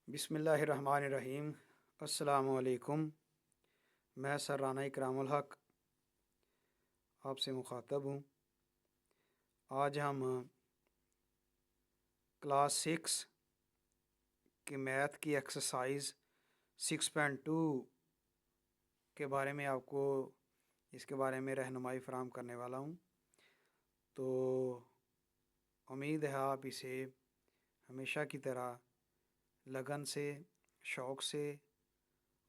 बिस्मिल्लाहिर्रहमानिर्रहीम। अस्सलामुअलैकुम। मैं सर राना इकरामुल हक आपसे मुखातब हूँ। आज हम क्लास 6 की मैथ की एक्सरसाइज 6.2 के बारे में आपको इसके बारे में रहनुमाई फ़राहम करने वाला हूँ। तो उम्मीद है आप इसे हमेशा की तरह लगन से, शौक़ से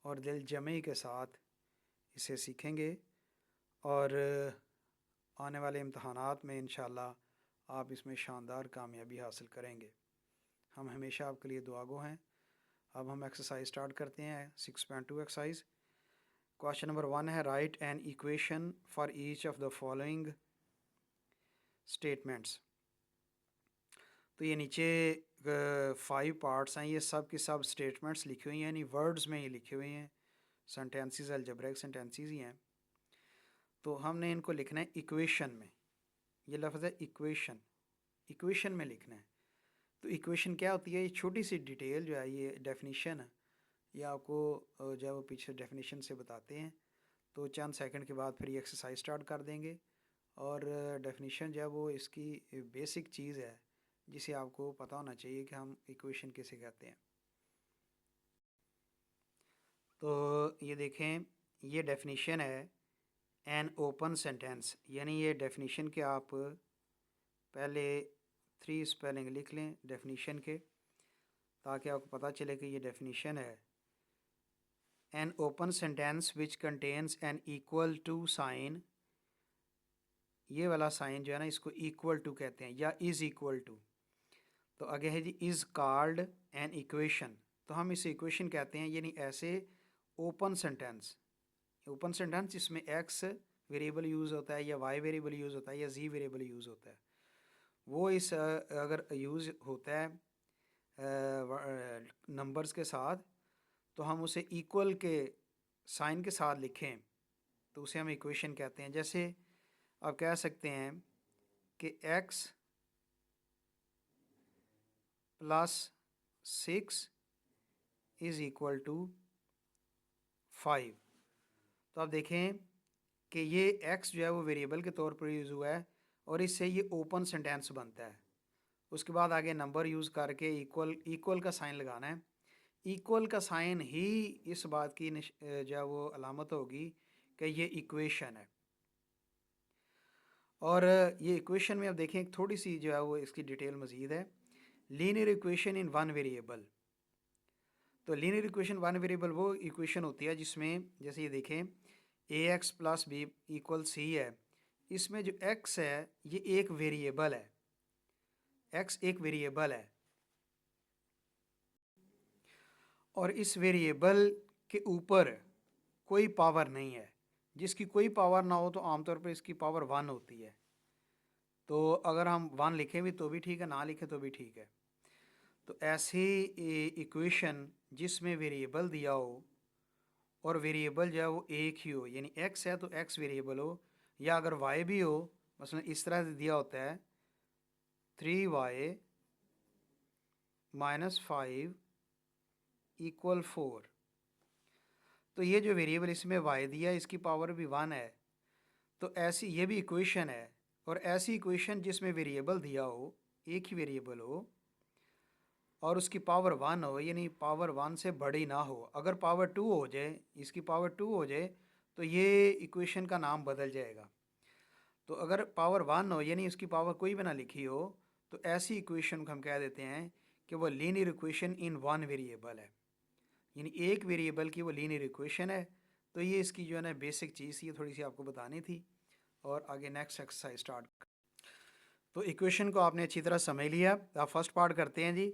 और दिल जमे के साथ इसे सीखेंगे और आने वाले इम्तहानात में इंशाअल्लाह आप इसमें शानदार कामयाबी हासिल करेंगे। हम हमेशा आपके लिए दुआगो हैं। अब हम एक्सरसाइज स्टार्ट करते हैं। 6.2 एक्सरसाइज। क्वेश्चन नंबर 1 है right an equation for each of the following statements. तो ये नीचे 5 पार्ट्स हैं, ये सब की सब स्टेटमेंट्स लिखी हुई हैं, यानी वर्ड्स में ही लिखे हुए हैं, सेंटेंसेस अलजेब्रिक सेंटेंसेस ही हैं। तो हमने इनको लिखना है इक्वेशन में। ये लफ्ज़ है इक्वेशन, इक्वेशन में लिखना है। तो इक्वेशन क्या होती है? ये छोटी सी डिटेल जो है, ये डेफिनेशन है, ये आपको जो है वो पीछे डेफिनेशन से बताते हैं। तो चंद सेकंड के बाद फिर ये एक्सरसाइज स्टार्ट कर देंगे और डेफिनेशन जो है वो इसकी बेसिक चीज़ है जिसे आपको पता होना चाहिए कि हम इक्वेशन किसे कहते हैं। तो ये देखें, ये डेफिनेशन है एन ओपन सेंटेंस, यानी ये डेफिनेशन के आप पहले 3 स्पेलिंग लिख लें डेफिनेशन के, ताकि आपको पता चले कि ये डेफिनेशन है। An open sentence which contains an equal to sign, ये वाला साइन जो है ना, इसको इक्वल टू कहते हैं या इज़ इक्वल टू। तो आगे है जी इज़ कॉल्ड एन इक्वेशन। तो हम इसे इक्वेशन कहते हैं, यानी ऐसे ओपन सेंटेंस, ओपन सेंटेंस जिसमें एक्स वेरिएबल यूज़ होता है या वाई वेरिएबल यूज़ होता है या जी वेरिएबल यूज़ होता है, वो इस अगर यूज़ होता है नंबर्स के साथ, तो हम उसे इक्वल के साइन के साथ लिखें तो उसे हम इक्वेशन कहते हैं। जैसे आप कह सकते हैं कि x plus 6 is equal to 5। तो आप देखें कि ये x जो है वो वेरिएबल के तौर पर यूज़ हुआ है और इससे ये ओपन सेंटेंस बनता है। उसके बाद आगे नंबर यूज़ करके इक्वल का साइन लगाना है। इक्वल का साइन ही इस बात की जो है वो अलामत होगी कि ये इक्वेशन है। और ये इक्वेशन में अब देखें एक थोड़ी सी जो है वो इसकी डिटेल मज़ीद है। Linear equation in one variable. तो लीनियर इक्वेशन वन वेरिएबल वो इक्वेशन होती है जिसमें, जैसे ये देखें a x plus b equal c है, इसमें जो एक्स है ये एक वेरिएबल है, एक्स एक वेरिएबल है और इस वेरिएबल के ऊपर कोई पावर नहीं है। जिसकी कोई पावर ना हो तो आमतौर पर इसकी पावर 1 होती है। तो अगर हम 1 लिखें भी तो भी ठीक है, ना लिखें तो भी ठीक है। तो ऐसी इक्वेशन जिसमें वेरिएबल दिया हो और वेरिएबल जो है वो एक ही हो, यानी एक्स है तो एक्स वेरिएबल हो, या अगर वाई भी हो, मसलन इस तरह से दिया होता है 3y माइनस 5 इक्वल 4। तो ये जो वेरिएबल इसमें y दिया है इसकी पावर भी 1 है। तो ऐसी ये भी इक्वेशन है। और ऐसी इक्वेशन जिसमें वेरिएबल दिया हो, एक ही वेरिएबल हो और उसकी पावर 1 हो, यानी पावर 1 से बड़ी ना हो। अगर पावर 2 हो जाए, इसकी पावर 2 हो जाए, तो ये इक्वेशन का नाम बदल जाएगा। तो अगर पावर 1 हो, यानी इसकी पावर कोई भी ना लिखी हो, तो ऐसी इक्वेशन को हम कह देते हैं कि वो linear equation in one variable है, यानी एक वेरिएबल की वो लीनियर इक्वेशन है। तो ये इसकी जो है ना बेसिक चीज़, ये थोड़ी सी आपको बतानी थी। और आगे नेक्स्ट एक्सरसाइज स्टार्ट। तो इक्वेशन को आपने अच्छी तरह समझ लिया। आप फर्स्ट पार्ट करते हैं जी।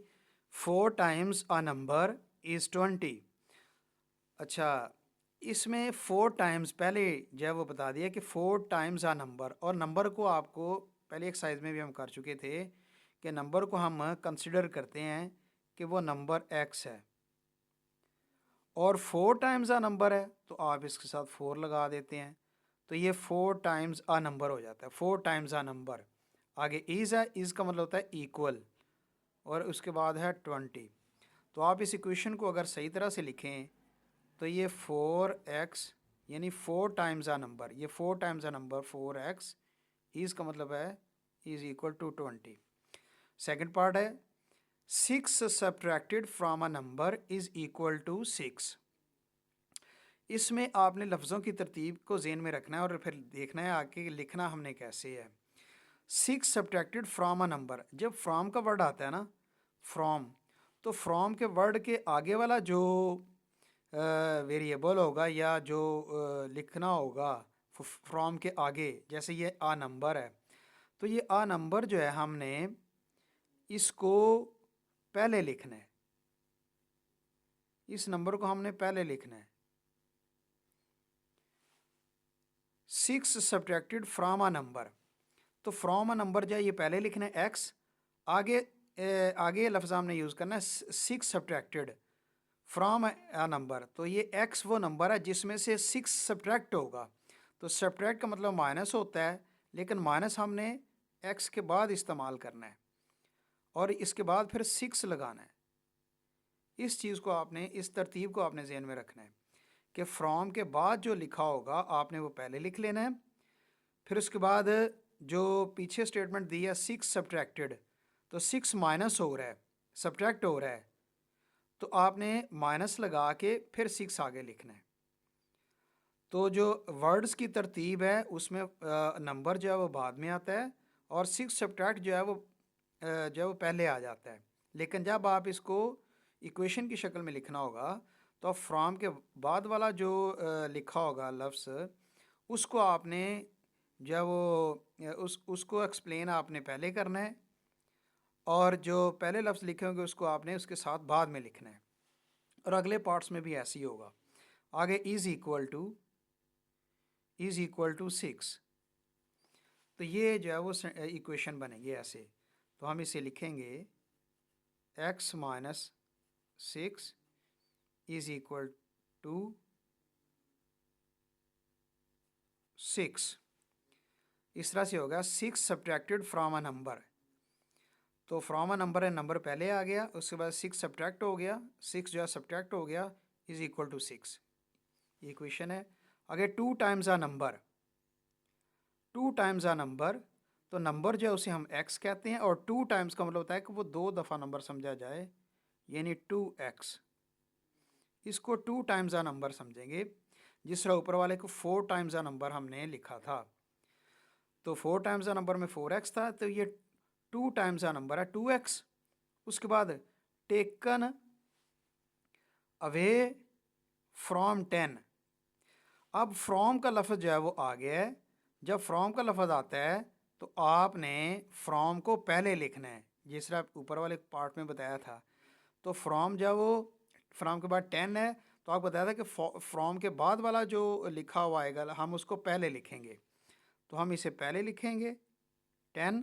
4 टाइम्स अ नंबर इज़ 20। अच्छा, इसमें 4 टाइम्स पहले जो है वो बता दिया कि 4 टाइम्स अ नंबर, और नंबर को आपको पहले एक्सरसाइज में भी हम कर चुके थे कि नंबर को हम कंसिडर करते हैं कि वो नंबर x है और 4 टाइम्स अ नंबर है, तो आप इसके साथ 4 लगा देते हैं, तो ये 4 टाइम्स अ नंबर हो जाता है। 4 टाइम्स अ नंबर। आगे इज़ है, इज़ का मतलब होता है इक्वल, और उसके बाद है 20। तो आप इस इक्वेशन को अगर सही तरह से लिखें तो ये 4x यानी 4 टाइम्स आ नंबर, ये 4 times a number 4x is का मतलब है is equal to 20। Second part है 6 subtracted from a number is equal to 6। इसमें आपने लफ्ज़ों की तरतीब को ज़हन में रखना है और फिर देखना है आगे लिखना हमने कैसे है। 6 सब्ट्रैक्टेड फ्रॉम अ नंबर, जब फ्रॉम का वर्ड आता है ना, फ्रॉम, तो फ्रॉम के वर्ड के आगे वाला जो वेरिएबल होगा या जो लिखना होगा फ्रॉम के आगे, जैसे ये आ नंबर है, तो ये आ नंबर जो है हमने इसको पहले लिखना है, इस नंबर को हमने पहले लिखना है। 6 सब्ट्रैक्टेड फ्रॉम अ नंबर, तो फ्रॉम अ नंबर जो है ये पहले लिखना है एक्स, आगे आगे लफ्ज़ हमने यूज़ करना है 6 सब्ट्रैक्टेड फ्रॉम अ नंबर, तो ये एक्स वो नंबर है जिसमें से 6 सब्ट्रैक्ट होगा। तो सब्ट्रैक्ट का मतलब माइनस होता है, लेकिन माइनस हमने एक्स के बाद इस्तेमाल करना है और इसके बाद फिर 6 लगाना है। इस चीज़ को आपने, इस तरतीब को आपने ज़हन में रखना है कि फ्रॉम के बाद जो लिखा होगा आपने वो पहले लिख लेना है, फिर उसके बाद जो पीछे स्टेटमेंट दी है 6 सब्ट्रैक्टेड, तो 6 माइनस हो रहा है, सब्ट्रैक्ट हो रहा है, तो आपने माइनस लगा के फिर 6 आगे लिखना है। तो जो वर्ड्स की तरतीब है उसमें नंबर जो है वो बाद में आता है और 6 सब्ट्रैक्ट जो है वो जो है वो पहले आ जाता है। लेकिन जब आप इसको इक्वेशन की शक्ल में लिखना होगा तो फ्रॉम के बाद वाला जो लिखा होगा लफ्ज़, उसको आपने जो है वो उसको एक्सप्लेन आपने पहले करना है और जो पहले लफ्ज़ लिखे होंगे उसको आपने उसके साथ बाद में लिखना है। और अगले पार्ट्स में भी ऐसे ही होगा। आगे इज़ इक्वल टू 6, तो ये जो है वो इक्वेशन बनेगी ऐसे। तो हम इसे लिखेंगे x minus 6 is equal to 6। इस तरह से होगा 6 सब्ट्रैक्टेड फ्रॉम अ नंबर, तो फ्रॉम अ नंबर है, नंबर पहले आ गया, उसके बाद 6 सब्ट्रैक्ट हो गया, 6 जो है सब्ट्रैक्ट हो गया इज़ इक्वल टू 6, ये इक्वेशन है। आगे 2 times a number, 2 times a number, तो नंबर जो है उसे हम x कहते हैं और 2 टाइम्स का मतलब होता है कि वो 2 दफ़ा नंबर समझा जाए, यानी 2x। इसको 2 टाइम्स आ नंबर समझेंगे, जिस तरह ऊपर वाले को 4 टाइम्स आ नंबर हमने लिखा था, तो 4 टाइम्स आ नंबर में 4x था, तो ये 2 टाइम्स आ नंबर है 2x। उसके बाद टेकन अवे फ्रॉम 10, अब फ्रॉम का लफ्ज़ जो है वो आ गया है। जब फ्रॉम का लफ्ज़ आता है तो आपने फ्रॉम को पहले लिखना है, जिस तरह ऊपर वाले पार्ट में बताया था। तो फ्रॉम जब वो फ्रॉम के बाद 10 है, तो आपको बताया था कि फ्रॉम के बाद वाला जो लिखा हुआ आएगा हम उसको पहले लिखेंगे, तो हम इसे पहले लिखेंगे 10।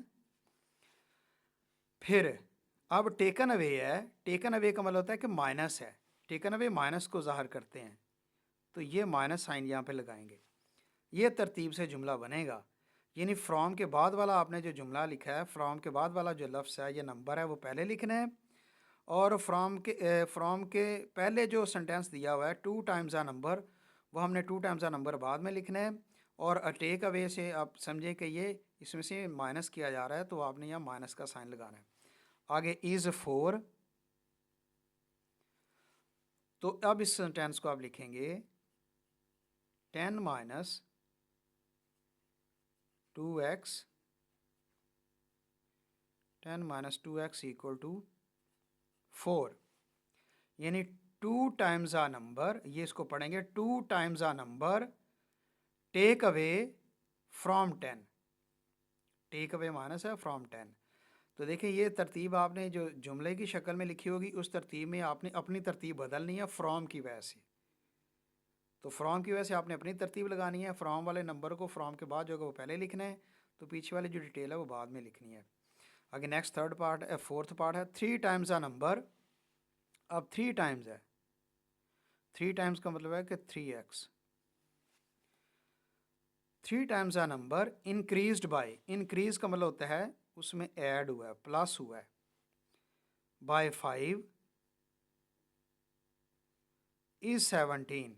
फिर अब टेकन अवे है, टेकन अवे का मतलब होता है कि माइनस है, टेकन अवे माइनस को ज़ाहिर करते हैं, तो ये माइनस साइन यहाँ पे लगाएंगे। ये तरतीब से जुमला बनेगा, यानी फ्रॉम के बाद वाला आपने जो जुमला लिखा है, फ्रॉम के बाद वाला जो लफ्ज़ है, ये नंबर है, वो पहले लिखना है और फ्रॉम के पहले जो सेंटेंस दिया हुआ है 2 टाइम्स आ नंबर, वो हमने 2 टाइम्स आ नंबर बाद में लिखना है। और टेक अवे से आप समझें कि ये इसमें से माइनस किया जा रहा है, तो आपने यहाँ माइनस का साइन लगाना है। आगे इज़ 4, तो अब इस सेंटेंस को आप लिखेंगे 10 minus 2x, 10 minus 2x equal to 4, यानी 2 टाइम्स आ नंबर, ये इसको पढ़ेंगे 2 times a number take away from 10, take away minus है फ्रॉम 10। तो देखिए ये तरतीब आपने जो जुमले की शक्ल में लिखी होगी उस तरतीब में आपने अपनी तरतीब बदलनी है फ्रॉम की वजह से। तो फ्रॉम की वजह से आपने अपनी तरतीब लगानी है, फ्रॉम वाले नंबर को फ्रॉम के बाद जो है वो पहले लिखना है, तो पीछे वाली जो डिटेल है वो बाद में लिखनी है। आगे नेक्स्ट थर्ड पार्ट है, फोर्थ पार्ट है 3 टाइम्स आ नंबर। अब 3 टाइम्स है, 3 टाइम्स का मतलब है कि 3x, 3 times a number increased by, increase का मतलब होता है उसमें ऐड हुआ है, प्लस हुआ है, बाय 5, इज़ 17,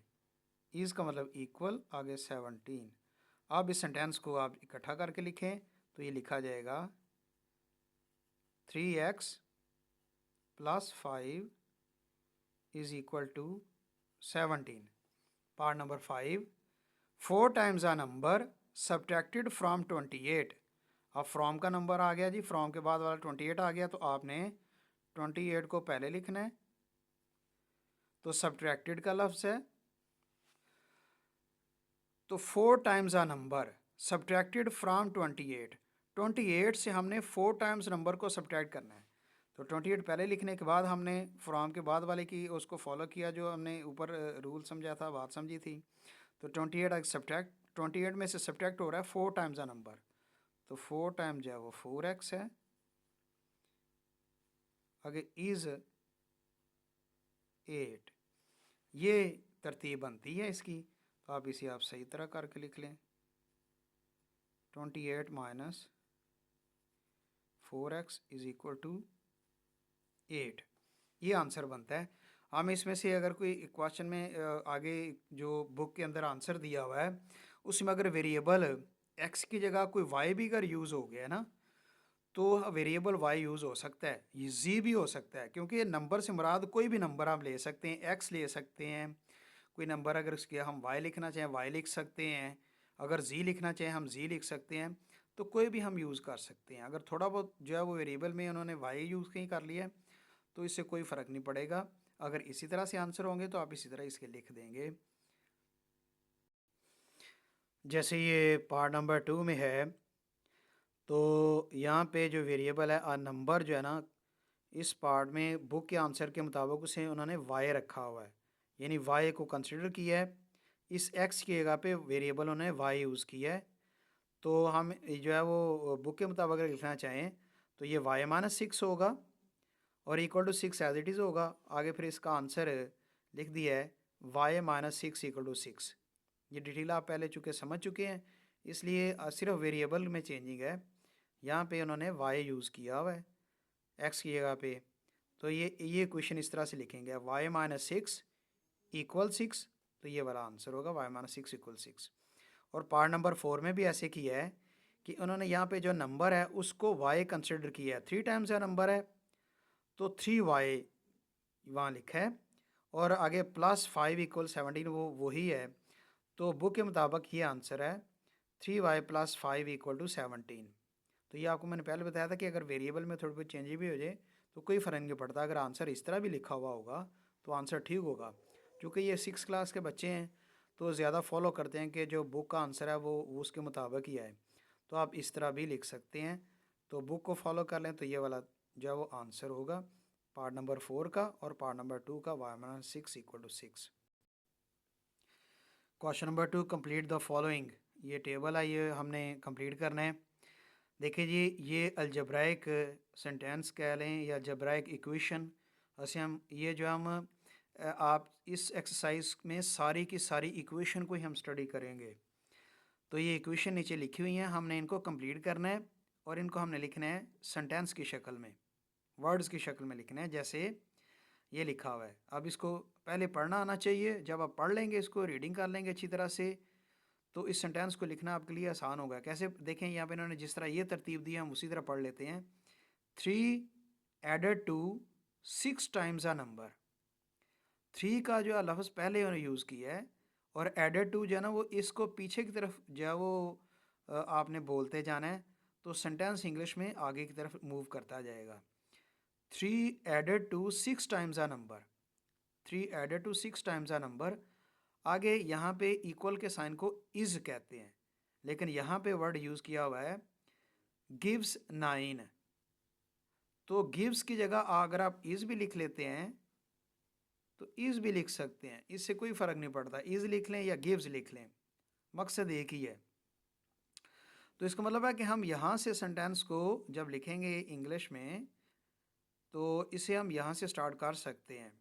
इज़ का मतलब इक्वल, आगे 17। अब इस सेंटेंस को आप इकट्ठा करके लिखें तो ये लिखा जाएगा 3x + 5 is equal to 17। Part number 5, 4 times a number subtracted from 28। अब फ्रॉम का नंबर आ गया जी, फ्रॉम के बाद वाला 28 आ गया, तो आपने 28 को पहले लिखना है, तो सब्ट्रैक्टेड का लफ्ज़ है। तो 4 times a number subtracted from 28, 28 से हमने 4 टाइम्स नंबर को सब्ट्रैक्ट करना है। तो 28 पहले लिखने के बाद हमने फ्रॉम के बाद वाले की उसको फॉलो किया, जो हमने ऊपर रूल समझा था, बात समझी थी। तो 28 सब्ट्रैक्ट, 28 में से सब्ट्रैक्ट हो रहा है 4 टाइम्स अ नंबर, तो 4 टाइम जो है वो 4x है। आगे इज़ 8, ये तरतीब बनती है इसकी, तो आप इसे आप सही तरह करके लिख लें। 28 minus 4x is equal to 8, ये आंसर बनता है। हम इसमें से अगर कोई क्वेश्चन में आगे जो बुक के अंदर आंसर दिया हुआ है उसमें अगर वेरिएबल x की जगह कोई y भी अगर यूज़ हो गया ना, तो वेरिएबल y यूज़ हो सकता है, ये z भी हो सकता है, क्योंकि नंबर से मुराद कोई भी नंबर आप ले सकते हैं, x ले सकते हैं, कोई नंबर अगर उसके हम y लिखना चाहें y लिख सकते हैं, अगर z लिखना चाहें हम z लिख सकते हैं, तो कोई भी हम यूज़ कर सकते हैं। अगर थोड़ा बहुत जो है वो वेरिएबल में उन्होंने y यूज़ कहीं कर लिया है तो इससे कोई फ़र्क नहीं पड़ेगा। अगर इसी तरह से आंसर होंगे तो आप इसी तरह इसके लिख देंगे। जैसे ये पार्ट नंबर 2 में है, तो यहाँ पे जो वेरिएबल है नंबर जो है ना, इस पार्ट में बुक के आंसर के मुताबिक उसे उन्होंने वाई रखा हुआ है, यानी वाई को कंसिडर किया है, इस एक्स की जगह पे वेरिएबल उन्होंने वाई यूज़ किया है। तो हम जो है वो बुक के मुताबिक अगर लिखना चाहें तो ये y-6 होगा और equal to 6 as it is होगा। आगे फिर इसका आंसर लिख दिया है y-6 इक्वल टू 6। ये डिटेल आप पहले चुके समझ चुके हैं, इसलिए सिर्फ वेरिएबल में चेंजिंग है। यहाँ पे उन्होंने y यूज़ किया हुआ है x की जगह पे, तो ये क्वेश्चन इस तरह से लिखेंगे y-6 इक्वल 6, तो ये वाला आंसर होगा y-6 इक्वल 6। और पार्ट नंबर 4 में भी ऐसे किया है कि उन्होंने यहाँ पे जो नंबर है उसको y कंसिडर किया है, 3 टाइम्स का नंबर है तो 3y वहाँ लिखा है, और आगे +5 इक्वल 17 वो वही है, तो बुक के मुताबिक ये आंसर है 3y + 5 इक्वल टू 17। तो ये आपको मैंने पहले बताया था कि अगर वेरिएबल में थोड़ी बहुत चेंज भी हो जाए तो कोई फ़र्क नहीं पड़ता, अगर आंसर इस तरह भी लिखा हुआ होगा तो आंसर ठीक होगा। क्योंकि ये 6 क्लास के बच्चे हैं तो ज़्यादा फॉलो करते हैं कि जो बुक का आंसर है वो उसके मुताबिक ही आए, तो आप इस तरह भी लिख सकते हैं। तो बुक को फॉलो कर लें तो ये वाला जो है वो आंसर होगा पार्ट नंबर 4 का, और पार्ट नंबर 2 का y-6 equal to 6। Question number 2, complete the following. ये टेबल है, ये हमने कंप्लीट करना है। देखिए जी, ये अलजब्राइक सेंटेंस कह लें या अलजब्राइक इक्वेशन, ऐसे हम ये जो हम आप इस एक्सरसाइज में सारी की सारी इक्वेशन को ही हम स्टडी करेंगे। तो ये इक्वेशन नीचे लिखी हुई हैं, हमने इनको कंप्लीट करना है और इनको हमने लिखना है सेंटेंस की शक्ल में, वर्ड्स की शक्ल में लिखना है, जैसे ये लिखा हुआ है। अब इसको पहले पढ़ना आना चाहिए, जब आप पढ़ लेंगे इसको, रीडिंग कर लेंगे अच्छी तरह से, तो इस सेंटेंस को लिखना आपके लिए आसान होगा। कैसे, देखें यहाँ पे इन्होंने जिस तरह ये तरतीब दी है हम उसी तरह पढ़ लेते हैं। 3 added to 6 times a number, 3 का जो है लफ्ज़ पहले उन्होंने यूज़ किया है, और एडेड टू जो है ना वो इसको पीछे की तरफ जो है वो आपने बोलते जाना है, तो सेंटेंस इंग्लिश में आगे की तरफ मूव करता जाएगा। 3 added to 6 times a number, 3 added to 6 times a number. आगे यहाँ पे इक्वल के साइन को इज़ कहते हैं, लेकिन यहाँ पे वर्ड यूज़ किया हुआ है गिव्स 9, तो गिव्स की जगह अगर आप इज़ भी लिख लेते हैं तो इज़ भी लिख सकते हैं, इससे कोई फ़र्क नहीं पड़ता, इज़ लिख लें या गिव्स लिख लें, मकसद एक ही है। तो इसका मतलब है कि हम यहाँ से सेंटेंस को जब लिखेंगे इंग्लिश में तो इसे हम यहाँ से स्टार्ट कर सकते हैं।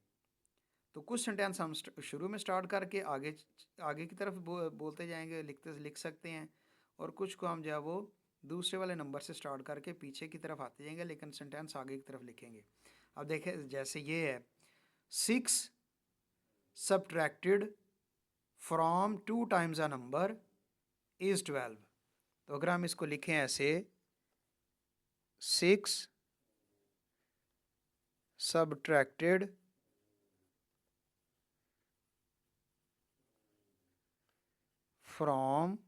तो कुछ सेंटेंस हम शुरू में स्टार्ट करके आगे आगे की तरफ बोलते जाएंगे, लिख सकते हैं, और कुछ को हम जो है वो दूसरे वाले नंबर से स्टार्ट करके पीछे की तरफ आते जाएंगे, लेकिन सेंटेंस आगे की तरफ लिखेंगे। अब देखें, जैसे ये है 6 subtracted from 2 times a number is 12। तो अगर हम इसको लिखें ऐसे 6 subtracted from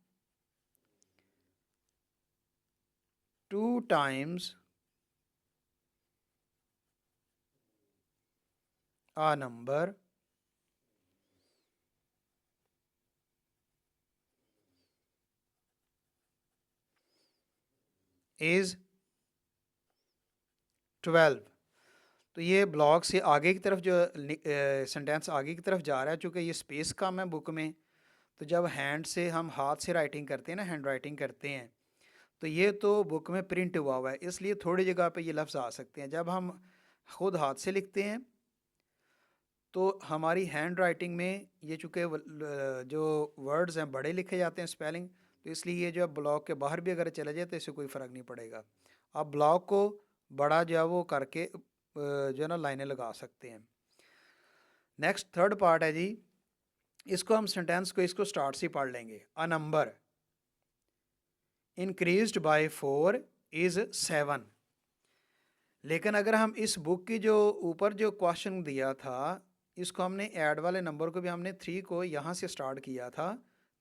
2 times a number is 12। तो ये ब्लॉक से आगे की तरफ जो सेंटेंस आगे की तरफ जा रहा है, चूँकि ये स्पेस कम है बुक में, तो जब हैंड से हम हाथ से राइटिंग करते हैं ना, हैंड राइटिंग करते हैं, तो ये तो बुक में प्रिंट हुआ हुआ है, इसलिए थोड़ी जगह पे ये लफ्ज़ आ सकते हैं। जब हम खुद हाथ से लिखते हैं तो हमारी हैंड राइटिंग में ये चूँकि जो वर्ड्स हैं बड़े लिखे जाते हैं स्पेलिंग, तो इसलिए ये जो ब्लॉक के बाहर भी अगर चले जाए तो इससे कोई फ़र्क नहीं पड़ेगा। आप ब्लॉक को बड़ा जो है वो करके जो है ना लाइनें लगा सकते हैं। नेक्स्ट थर्ड पार्ट है जी, इसको हम सेंटेंस को इसको स्टार्ट से पढ़ लेंगे। A number increased bye 4 is 7। लेकिन अगर हम इस बुक की जो ऊपर जो क्वेश्चन दिया था, इसको हमने ऐड वाले नंबर को भी हमने 3 को यहाँ से स्टार्ट किया था,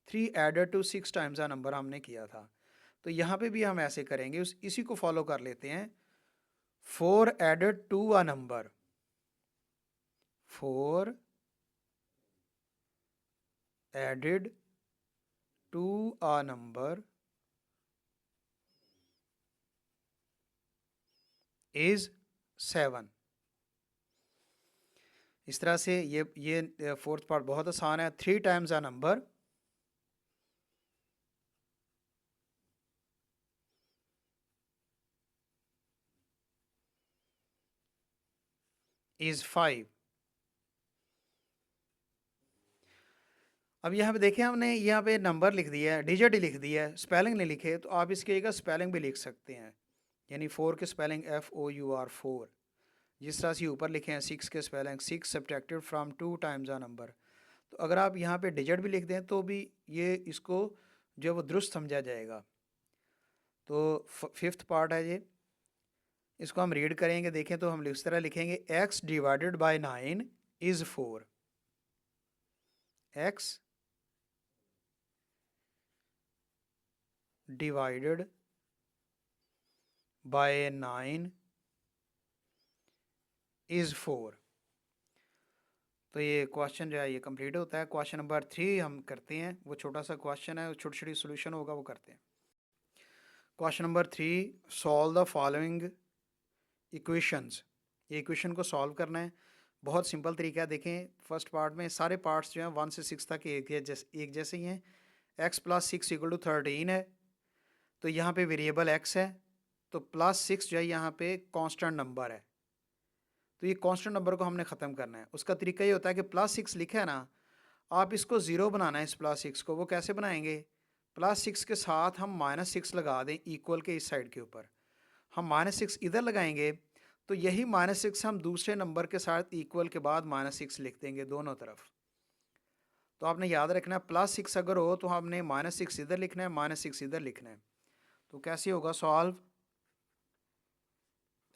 3 added to 6 times a number हमने किया था। तो यहाँ पे भी हम ऐसे करेंगे, इसी को फॉलो कर लेते हैं। 4 added to a number, 4 added to a number is 7। इस तरह से ये फोर्थ पार्ट बहुत आसान है। 3 टाइम्स अ नंबर इज़ 5। अब यहाँ पे देखें, हमने यहाँ पे नंबर लिख दिया है, डिजिट ही लिख दिया है, स्पेलिंग नहीं लिखे, तो आप इसकी जगह स्पेलिंग भी लिख सकते हैं। यानी 4 के स्पेलिंग FOUR 4, जिस तरह से ऊपर लिखे हैं 6 के spelling 6 subtracted from 2 times a number. तो अगर आप यहाँ पे डिजिट भी लिख दें तो भी ये इसको जो वो दुरुस्त समझा जाएगा। तो फिफ्थ पार्ट है ये, इसको हम रीड करेंगे। देखें तो हम इस तरह लिखेंगे, x divided by 9 is 4। x divided by 9 is 4। तो ये क्वेश्चन जो है ये कंप्लीट होता है। क्वेश्चन नंबर 3 हम करते हैं, वो छोटा सा क्वेश्चन है, छोटी छोटी सोल्यूशन होगा, वो करते हैं। Question number 3, solve the following equations. ये इक्वेशन को सॉल्व करना है, बहुत सिंपल तरीका है। देखें फर्स्ट पार्ट में सारे पार्ट्स जो हैं 1 से 6 तक एक जैसे ही हैं। x प्लस 6 इक्वल टू 13 है, तो यहाँ पे वेरिएबल x है, तो प्लस 6 जो है यहाँ पे कांस्टेंट नंबर है। तो ये कांस्टेंट नंबर को हमने ख़त्म करना है। उसका तरीका ये होता है कि प्लस 6 लिखा है ना, आप इसको ज़ीरो बनाना है। इस प्लस 6 को वो कैसे बनाएंगे, प्लस 6 के साथ हम माइनस 6 लगा दें इक्वल के इस साइड के ऊपर, हम माइनस 6 इधर लगाएंगे, तो यही माइनस 6 हम दूसरे नंबर के साथ इक्वल के बाद माइनस 6 लिख देंगे दोनों तरफ। तो आपने याद रखना है, प्लस 6 अगर हो तो हमने माइनस 6 इधर लिखना है, माइनस 6 इधर लिखना है। तो कैसे होगा सॉल्व,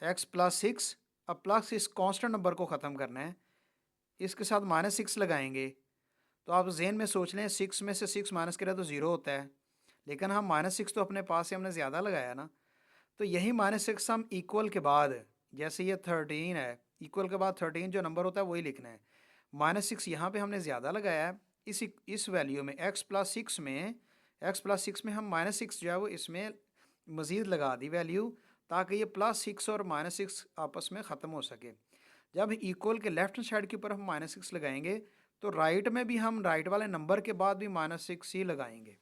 x प्लस 6, अब प्लस इस कांस्टेंट नंबर को ख़त्म करना है, इसके साथ माइनस 6 लगाएंगे। तो आप जेन में सोच लें, 6 में से 6 माइनस करें तो 0 होता है, लेकिन हम माइनस 6 तो अपने पास से हमने ज़्यादा लगाया ना, तो यही माइनस 6 हम इक्वल के बाद, जैसे ये 13 है, इक्वल के बाद 13 जो नंबर होता है वही लिखना है। माइनस 6 यहाँ पे हमने ज़्यादा लगाया है, इस वैल्यू में x प्लस 6 में हम माइनस 6 जो है वो इसमें मज़ीद लगा दी वैल्यू, ताकि ये प्लस 6 और माइनस 6 आपस में ख़त्म हो सके। जब इक्वल के लेफ्ट साइड के ऊपर हम माइनस 6 लगाएंगे, तो राइट में भी हम राइट वाले नंबर के बाद भी माइनस 6 ही लगाएंगे।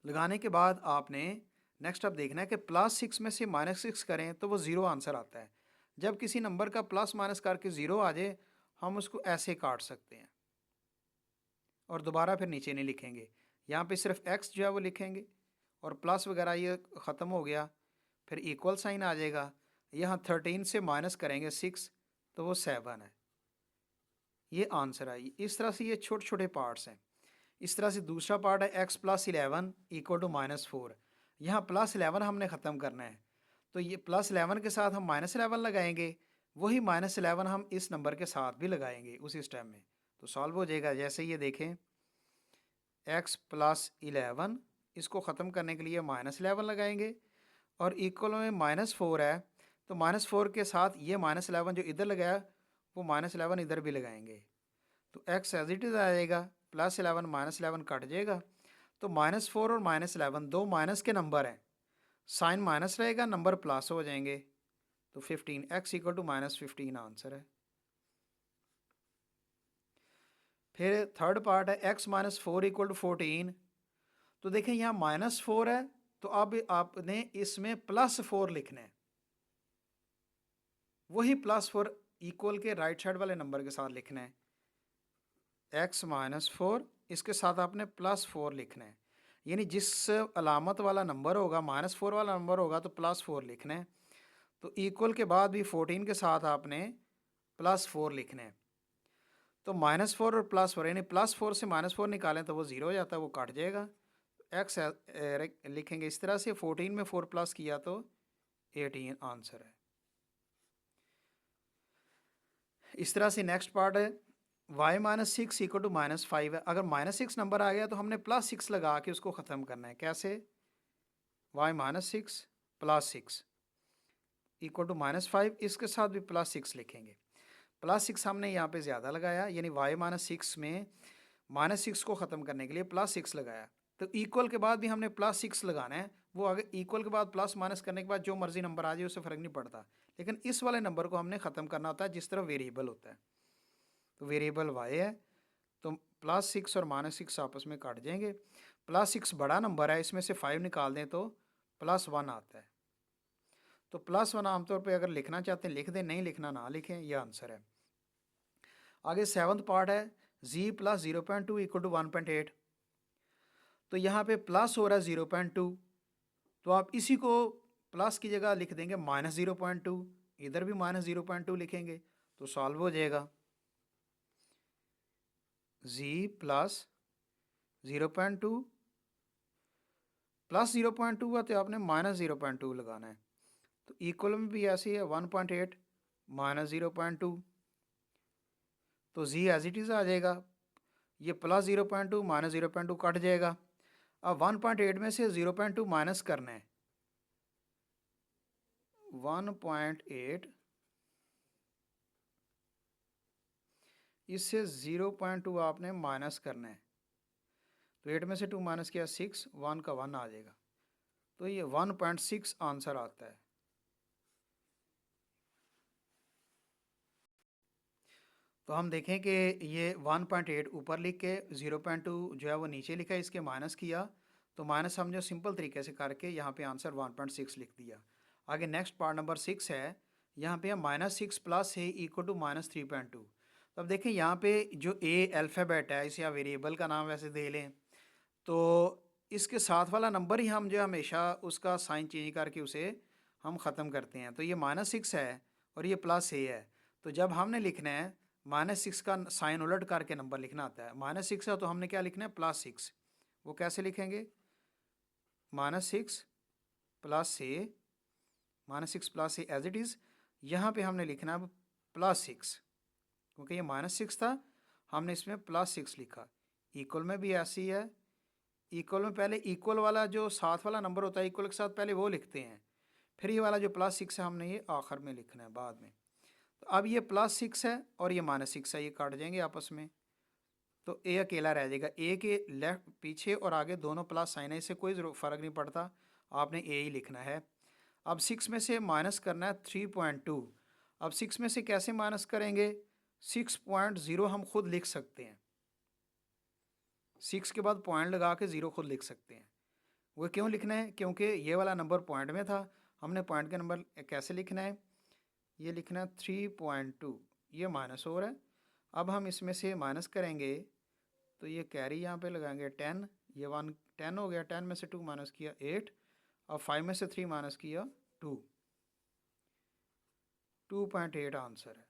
लगाने के बाद आपने नेक्स्ट अब देखना है कि प्लस 6 में से माइनस 6 करें तो वो 0 आंसर आता है। जब किसी नंबर का प्लस माइनस करके 0 आ जाए, हम उसको ऐसे काट सकते हैं और दोबारा फिर नीचे नहीं लिखेंगे। यहाँ पे सिर्फ x जो है वो लिखेंगे और प्लस वगैरह ये ख़त्म हो गया, फिर इक्वल साइन आ जाएगा। यहाँ 13 से माइनस करेंगे 6 तो वो 7 है। ये आंसर आई। इस तरह से ये छोटे छोटे पार्ट्स हैं। इस तरह से दूसरा पार्ट है एक्स प्लस 11 इक्वल टू -4। यहाँ +11 हमने ख़त्म करना है, तो ये +11 के साथ हम -11 लगाएंगे, वही -11 हम इस नंबर के साथ भी लगाएंगे उसी स्टेप में, तो सॉल्व हो जाएगा। जैसे ये देखें एक्स प्लस 11, इसको ख़त्म करने के लिए -11 लगाएंगे और इक्वल में -4 है, तो -4 के साथ ये -11 जो इधर लगाया वो -11 इधर भी लगाएंगे, तो एक्स एज इट इज़ आ जाएगा। +11 -11 कट जाएगा, तो -4 और -11 दो माइनस के नंबर हैं, साइन माइनस रहेगा, नंबर प्लस हो जाएंगे, तो 15 एक्स इक्वल टू -15 आंसर है। फिर थर्ड पार्ट है एक्स -4 इक्वल टू 14। तो देखें यहाँ -4 है, तो अब आपने इसमें +4 लिखना है, वही +4 इक्वल के राइट साइड वाले नंबर के साथ लिखना है। एक्स -4 इसके साथ आपने +4 लिखना है, यानी जिस अलामत वाला नंबर होगा -4 वाला नंबर होगा तो +4 लिखना है। तो इक्वल के बाद भी 14 के साथ आपने +4 लिखना है। तो -4 और +4 यानी +4 से -4 निकालें तो वो 0 हो जाता है, वो कट जाएगा। एक्स लिखेंगे इस तरह से, 14 में 4 प्लस किया तो 18 आंसर है। इस तरह से नेक्स्ट पार्ट है y -6 इक्वल टू -5 है। अगर -6 नंबर आ गया तो हमने +6 लगा के उसको ख़त्म करना है। कैसे? y -6 +6 इक्वल टू -5, इसके साथ भी +6 लिखेंगे। +6 हमने यहाँ पे ज़्यादा लगाया, यानी y -6 में -6 को ख़त्म करने के लिए +6 लगाया, तो इक्वल के बाद भी हमने +6 लगाना है। वो अगर इक्वल के बाद प्लस माइनस करने के बाद जो मर्जी नंबर आ जाए उससे फ़र्क नहीं पड़ता, लेकिन इस वाले नंबर को हमने ख़त्म करना होता है जिस तरह वेरिएबल होता है। तो वेरिएबल y है, तो +6 और -6 आपस में काट जाएंगे। +6 बड़ा नंबर है, इसमें से 5 निकाल दें तो +1 आता है। तो +1 आमतौर पे अगर लिखना चाहते हैं लिख दें, नहीं लिखना ना लिखें, यह आंसर है। आगे 7th पार्ट है z + 0.2 इक्वल टू 1.8। तो यहाँ पे प्लस हो रहा है 0.2, तो आप इसी को प्लस की जगह लिख देंगे -0.2, इधर भी -0.2 लिखेंगे तो सॉल्व हो जाएगा। z + 0.2 + 0.2 हुआ तो आपने -0.2 लगाना है, तो इक्वल में भी ऐसे ही है 1.8 -0.2, तो z एज इट इज़ आ जाएगा। ये +0.2 -0.2 कट जाएगा। अब 1.8 में से 0.2 माइनस करना है, 1.8 इससे 0.2 आपने माइनस करना है, तो 8 में से 2 माइनस किया 6, 1 का 1 आ जाएगा, तो ये 1.6 आंसर आता है। तो हम देखें कि ये 1.8 ऊपर लिख के 0.2 जो है वो नीचे लिखा है, इसके माइनस किया, तो माइनस हम जो सिंपल तरीके से करके यहाँ पे आंसर 1.6 लिख दिया। आगे नेक्स्ट पार्ट नंबर 6 है, यहाँ पे हम -6 + a इक्वल टू -3.2। तो अब देखें यहाँ पे जो a अल्फ़ाबेट है, इसे आप वेरिएबल का नाम वैसे दे लें, तो इसके साथ वाला नंबर ही हम जो हमेशा उसका साइन चेंज करके उसे हम ख़त्म करते हैं। तो ये -6 है और ये +a है, तो जब हमने लिखना है -6 का साइन उलट करके नंबर लिखना आता है। -6 है तो हमने क्या लिखना है +6, वो कैसे लिखेंगे? -6 + a, -6 + a as it is, यहाँ पे हमने लिखना है +6, क्योंकि ये -6 था, हमने इसमें +6 लिखा। इक्वल में भी ऐसी ही है, इक्वल में पहले इक्वल वाला जो साथ वाला नंबर होता है इक्वल के साथ पहले वो लिखते हैं, फिर ये वाला जो +6 है हमने ये आखिर में लिखना है बाद में। तो अब ये +6 है और ये -6 है, ये काट जाएंगे आपस में, तो ए अकेला रह जाएगा। ए के लेफ्ट पीछे और आगे दोनों प्लस साइन है, इससे कोई फ़र्क नहीं पड़ता, आपने ए ही लिखना है। अब 6 में से माइनस करना है 3.2। अब 6 में से कैसे माइनस करेंगे? 6.0 हम खुद लिख सकते हैं, 6 के बाद पॉइंट लगा के 0 खुद लिख सकते हैं। वो क्यों लिखना है? क्योंकि ये वाला नंबर पॉइंट में था, हमने पॉइंट के नंबर कैसे लिखना है, ये लिखना है 3.2, ये माइनस हो रहा है। अब हम इसमें से माइनस करेंगे तो ये कैरी यहाँ पे लगाएंगे 10, ये 1 10 हो गया, 10 में से 2 माइनस किया 8, और 5 में से 3 माइनस किया 2, 2.8 आंसर है।